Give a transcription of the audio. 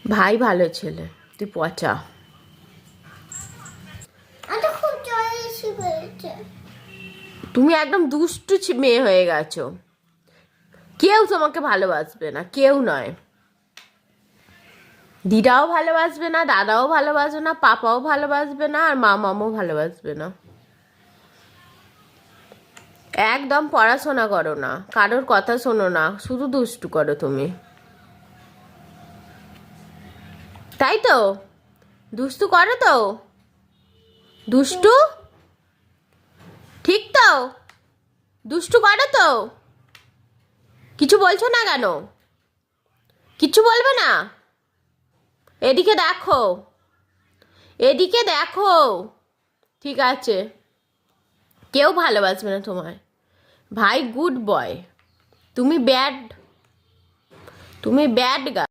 ভাই ভালো ছেলে, তুই পচা। তুমি একদম দুষ্টু মেয়ে হয়ে গেছো। কেউ তোমাকে ভালোবাসবে না, কেউ নয়। দিদাও ভালোবাসবে না, দাদাও ভালোবাসবে না, পাপাও ভালোবাসবে না, আর মামাও ভালোবাসবে না। একদম পড়াশোনা করো না, কারোর কথা শোনো না, শুধু দুষ্টু করো তুমি, তাই তো? দুষ্টু করো তো? দুষ্টু ঠিক তো? দুষ্টু করো তো? কিছু বলছো না কেন? কিছু বলবে না? এদিকে দেখো, এদিকে দেখো। ঠিক আছে, কেউ ভালোবাসবে না তোমায়। ভাই গুড বয়, তুমি ব্যাড, তুমি ব্যাড গার্ল।